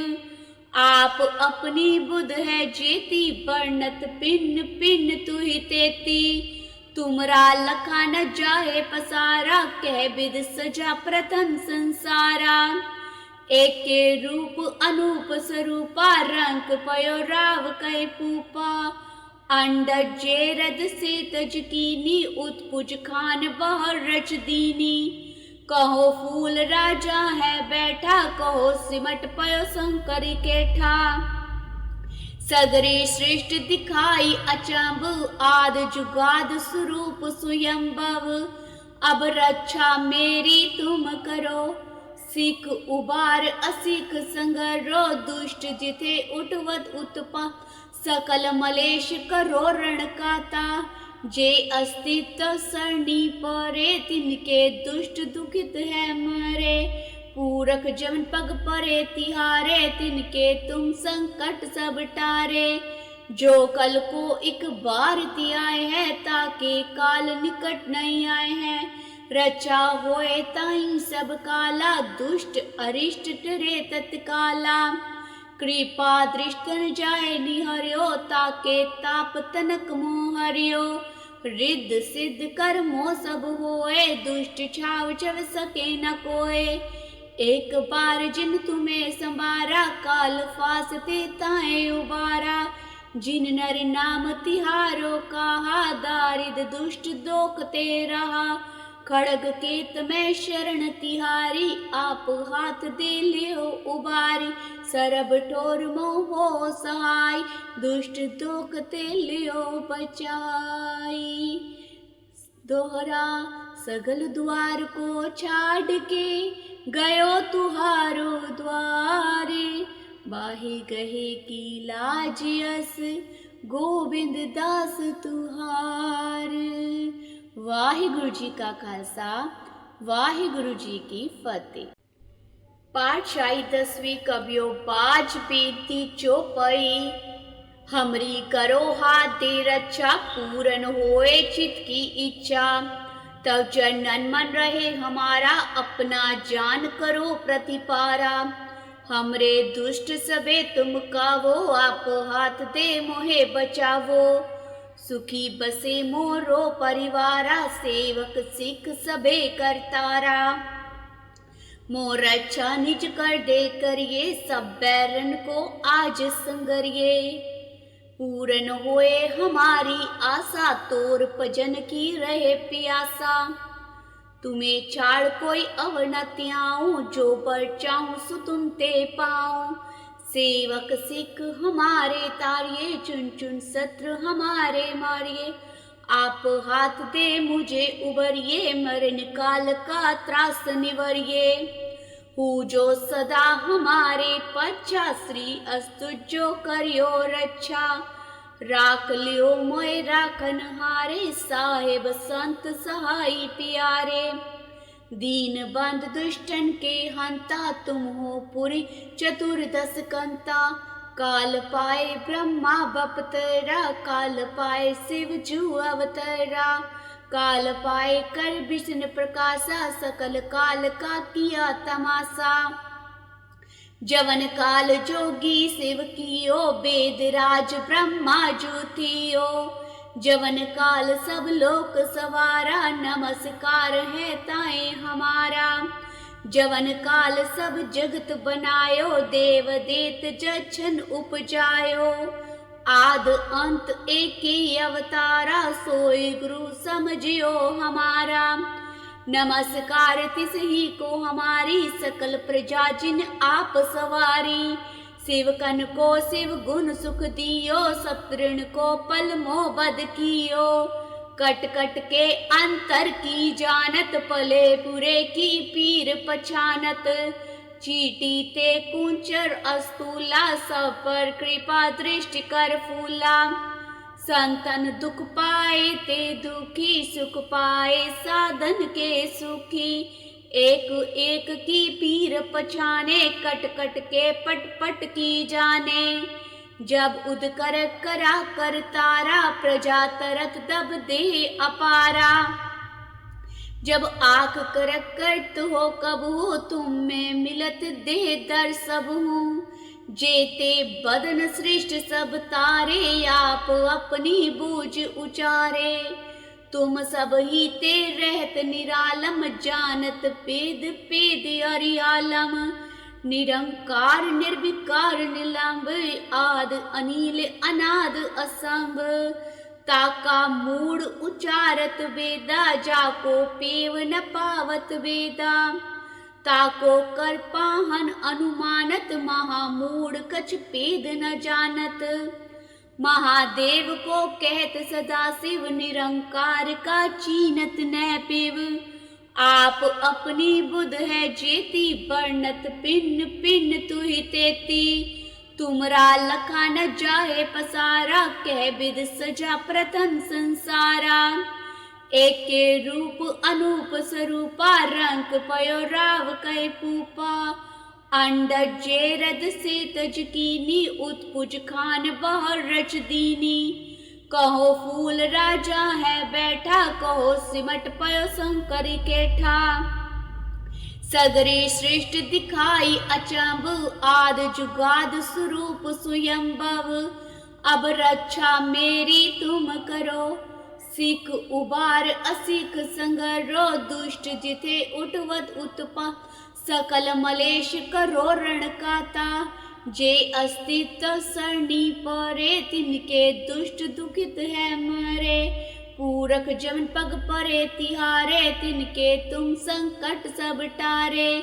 Speaker 1: आप अपनी बुध है जेती, वर्णत पिन पिन तुहि तेती। तुमरा लखा न जाहे पसारा, कह विद सजा प्रथम संसारा। एक के रूप अनूप स्वरूपा, रंग पयो राव कै पूपा। अंडज जेरद से तज कीनी, उत्पुज खान बहर रच दीनी। कहो फूल राजा है बैठा, कहो सिमट पयो शंकर केठा। सगरे सृष्टि दिखाई अचंभ, आद जुगाद स्वरूप स्वयंभव। अब रक्षा मेरी तुम करो, सिख उबार असिख संगरो। दुष्ट जिथे उठवत उत्पा, सकल मलेश करो रण काता। जे अस्तित्व सरणी परे, तिनके दुष्ट दुखित है मरे। पूरख जमन पग परे तिहारे, तिनके तुम संकट सब टारे। जो कल को एक बार तियाए है, ताके काल निकट नहीं आए हैं। रचा होए ताई सब काला, दुष्ट अरिष्ट टरे तत्काला। कृपा दृष्टन जाए निहर्यो, ताके ताप तनक मोहर्यो। रिद्ध सिद्ध कर्मो सब होए, दुष्ट छाव चव सके न कोय। एक बार जिन तुम्हें संवारा, काल फासते ताए उबारा। जिन नर नाम तिहारो कहा, दारिद दुष्ट दोखते रहा। खड़ग केत में शरण तिहारी, आप हाथ दे लियो उबारी। सरब ठोर मोह सहाय, दुष्ट दोखते लियो बचाई। दोहरा सगल द्वार को छाड़ के, गयो तुहारो द्वारे। बाहि गहे की लाज यस, गोबिंद दास तुहार। वाहिगुरु जी का खालसा, वाहिगुरु जी की फतेह। पातशाही 10वीं कबियो बाज बेनती चौपाई। हमरी करो हाथ दे रक्षा, पूरन होए चित की इच्छा। तब चरणन मन रहे हमारा, अपना जान करो प्रतिपारा। हमरे दुष्ट सबे तुम कावो, आप हाथ दे मोहे बचावो। सुखी बसे मोरो परिवारा, सेवक सिख सबे करतारा। मोर अच्छा निज कर दे करिए, सब बैरन को आज संगरिए। पूरन होए हमारी आशा, तोर भजन की रहे प्यासा। तुम्हें छाड़ कोई अवर न त्याऊं, जो पर चाहूं सो तुम ते पाऊं। सेवक सिख हमारे तारिये, चुन चुन शत्रु हमारे मारिये। आप हाथ दे मुझे उबरिए, मरण काल का त्रास निवरिए। हूँ जो सदा हमारे पच्छा, श्री अस्तु जो करियो रक्षा। राख लियो मोय राखन हारे, साहेब संत सहाई प्यारे। दीन बंद दुष्टन के हंता, तुम हो पुरी चतुर्दश कंता। काल पाए ब्रह्मा बपतरा, काल पाए शिव जू अवतरा। काल पाए कर विष्णु प्रकाशा, सकल काल का किया तमाशा। जवन काल जोगी शिव कियो, वेद राज ब्रह्मा जू थियो। जवन काल सब लोक सवारा, नमस्कार है ताए हमारा। जवन काल सब जगत बनायो, देव देत जछन उपजायो। आद अंत एक ही अवतारा, सोई गुरु समझियो हमारा। नमस्कार तिस ही को हमारी, सकल प्रजा जिन आप सवारी। शिवकन को शिव गुण सुख दियो, सतृण को पल मोह बद कियो। कट कट के अंतर की जानत, पले बुरे की पीर पछानत। चीटी ते कुंचर अस्तूला, सब पर कृपा दृष्टि कर फूला। संतन दुख पाए ते दुखी, सुख पाए साधन के सुखी। एक एक की पीर पछाने, कट कट के पट पट की जाने। जब उद कर करा कर तारा, प्रजा तरत दब दे अपारा। जब आख कर करत हो कब हो, तुम में मिलत दे दर सब हूँ। जेते बदन सृष्ट सब तारे, आप अपनी बूझ उचारे। तुम सब ही ते रहत निरालम, जानत पेद पेद अरियालम। निरंकार निर्विकार निलंब, आद अनिल अनाद असंभ। ताका मूड उचारत वेदा, जाको पेव न पावत वेदा। ताको कर पाहन अनुमानत, महामूढ़ कछ पेद न जानत। महादेव को कहत सदा शिव, निरंकार का चीनत न पिव। आप अपनी बुध है जेती, बरनत पिन पिन तुहि तेती। तुमरा लखा न जाए पसारा, कह विद सजा प्रथम संसारा। एक के रूप अनूप स्वरूपा रंग पयो राव कै पूपा अंडज जेरद से तज कीनी उत्पुज खान बहर रच दीनी कहो फूल राजा है बैठा कहो सिमट पयो शंकर केठा सगरे श्रेष्ठ दिखाई अचंब आद जुगाद स्वरूप स्वयंभव अब रक्षा मेरी तुम करो सिख उबार असिख संगरो दुष्ट जिथे उठवत उत्पा सकल मलेश करो रण काता जे अस्तित्व सरणी परे तिनके दुष्ट दुखित है मरे पूरख जमन पग परे तिहारे तिनके तुम संकट सब टारे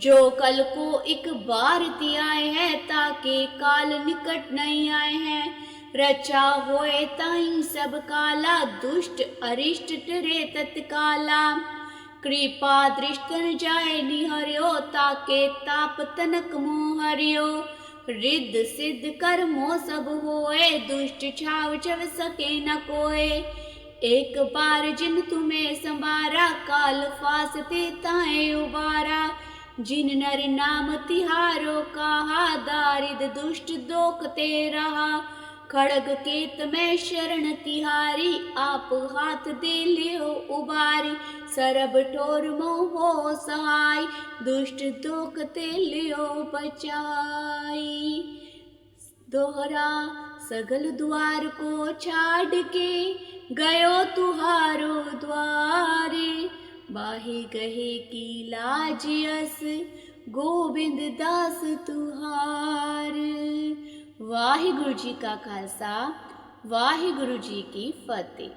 Speaker 1: जो कल को एक बार ति आए हैं ताके काल निकट नहीं आए हैं रचा होए ताई सब काला दुष्ट अरिष्ट टरे तत्काला कृपा दृष्टन जाए निहर्यो ताके ताप तनक मोह हरियो रिद्ध सिद्ध कर्मो सब होए दुष्ट छाव छव सके न कोए एक बार जिन तुम्हें संवारा काल फासते ताए उबारा जिन नर नाम तिहारो कहा दारिद दुष्ट दोखते रहा खड़ग केत में शरण तिहारी आप हाथ दे लियो उबारी सरब ठोर मोह सहाय दुष्ट दोखते लियो बचाई दोहरा सगल द्वार को छाड़ के गयो तुहारो द्वारे बाहे गहे की लाज यस गोबिंद दास तुहार। वाहिगुरु जी का खालसा वाहिगुरु जी की फतेह।